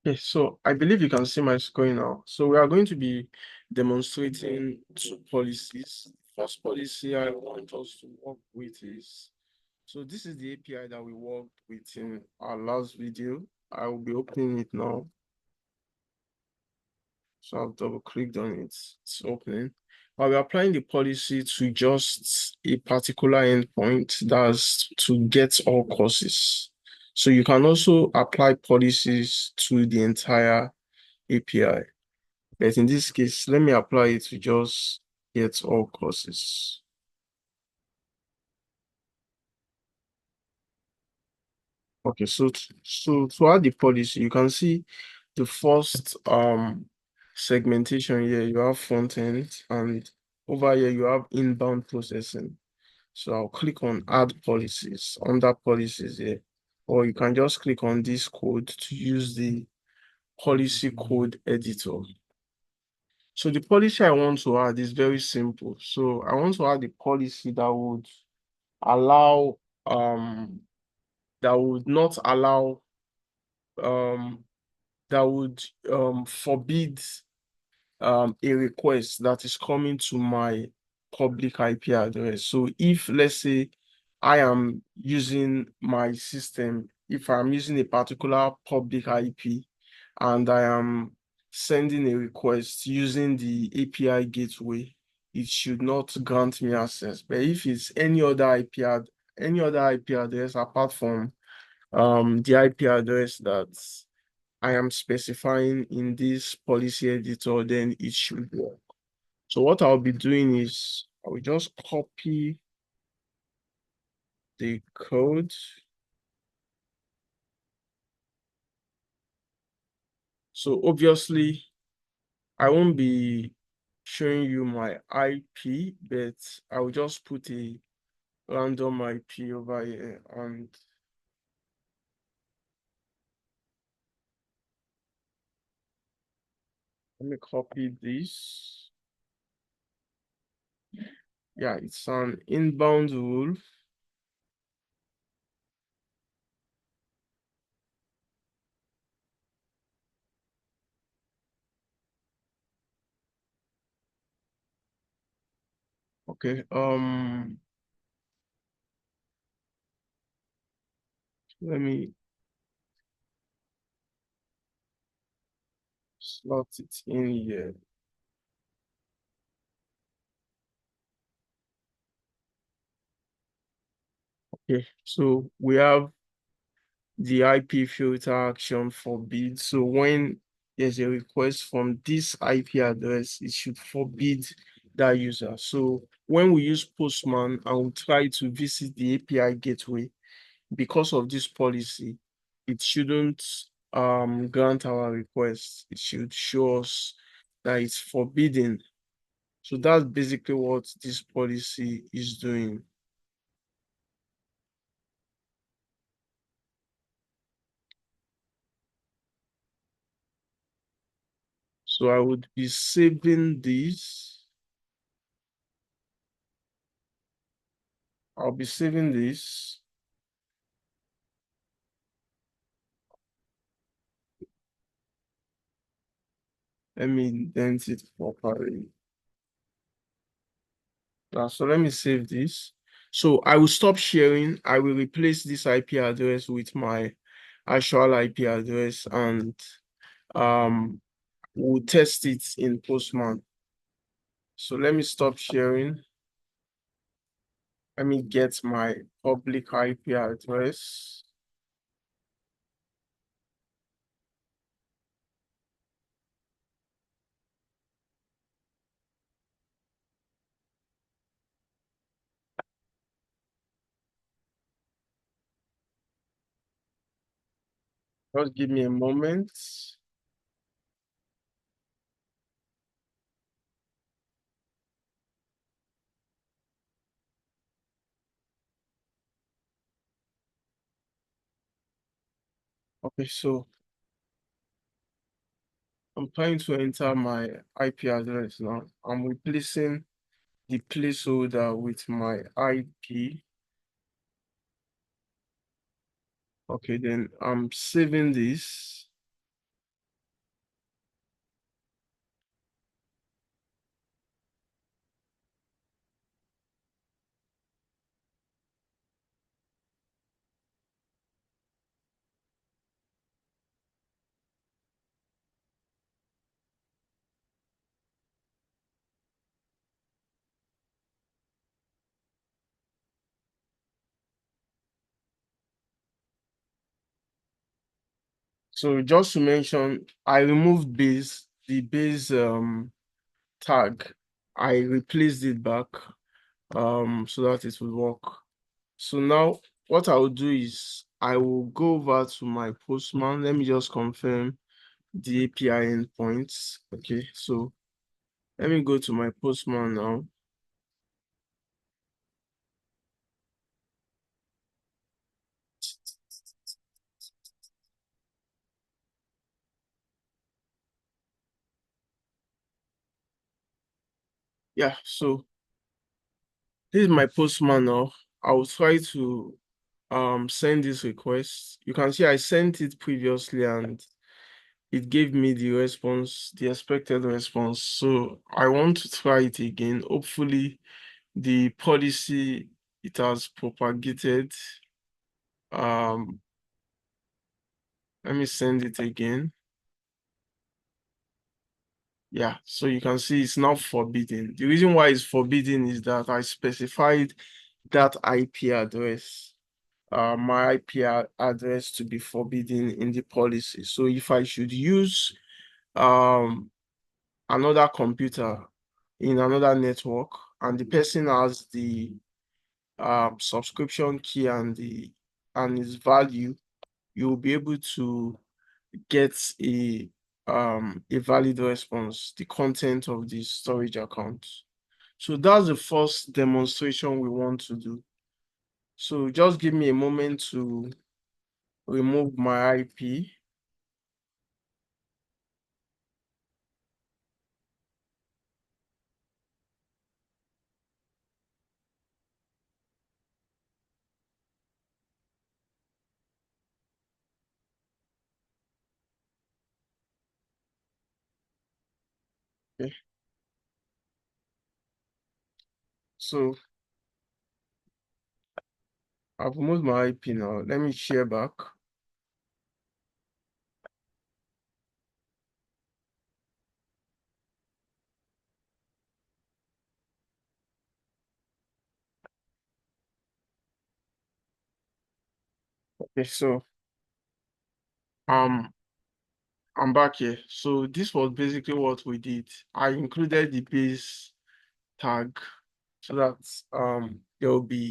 Okay, so I believe you can see my screen now. So we are going to be demonstrating two policies. First policy I want us to work with is, so this is the API that we worked with in our last video. I will be opening it now. So I've double clicked on it. It's opening. But we're applying the policy to just a particular endpoint, that's to get all courses. So you can also apply policies to the entire API. But in this case, let me apply it to just get all courses. Okay, so to add the policy, you can see the first segmentation here. You have front end, and over here you have inbound processing. So I'll click on add policies under policies here, or you can just click on this code to use the policy code editor. So the policy I want to add is very simple. So I want to add a policy that would allow that would not allow um that would forbid a request that is coming to my public IP address. So if, let's say, I am using my system, if I'm using a particular public IP and I am sending a request using the API gateway, it should not grant me access. But if it's any other IP address apart from the IP address that I am specifying in this policy editor, then it should work. So what I'll be doing is I will just copy the code. So obviously I won't be showing you my IP, but I will just put a random IP over here, and let me copy this. Yeah, it's an inbound rule. Okay, let me slot it in here. Okay, so we have the IP filter action forbid. So when there's a request from this IP address, it should forbid that user. So when we use Postman and we try to visit the API gateway, because of this policy, it shouldn't grant our request. It should show us that it's forbidden. So that's basically what this policy is doing. So I would be saving this. I'll be saving this. Let me indent it properly. So let me save this. So I will stop sharing. I will replace this IP address with my actual IP address, and um we'll test it in Postman. So let me stop sharing. Let me get my public IP address. Just give me a moment. Okay, so I'm trying to enter my IP address now. I'm replacing the placeholder with my IP. Okay, then I'm saving this. So just to mention, I removed the base tag. I replaced it back so that it will work. So now what I will do is I will go over to my Postman. Let me just confirm the API endpoints. Okay, so let me go to my Postman now. Yeah, so this is my Postman now. I will try to send this request. You can see I sent it previously and it gave me the response, the expected response. So I want to try it again. Hopefully the policy it has propagated. Um, Let me send it again. Yeah, so you can see it's now forbidden. The reason why it's forbidden is that I specified that IP address, my address to be forbidden in the policy. So if I should use um another computer in another network and the person has the subscription key and the and its value, you'll be able to get a valid response, the content of the storage account. So that's the first demonstration we want to do. So just give me a moment to remove my IP. Okay. So I've removed my IP now. Let me share back. Okay, so um I'm back here. So this was basically what we did. I included the base tag so that there will be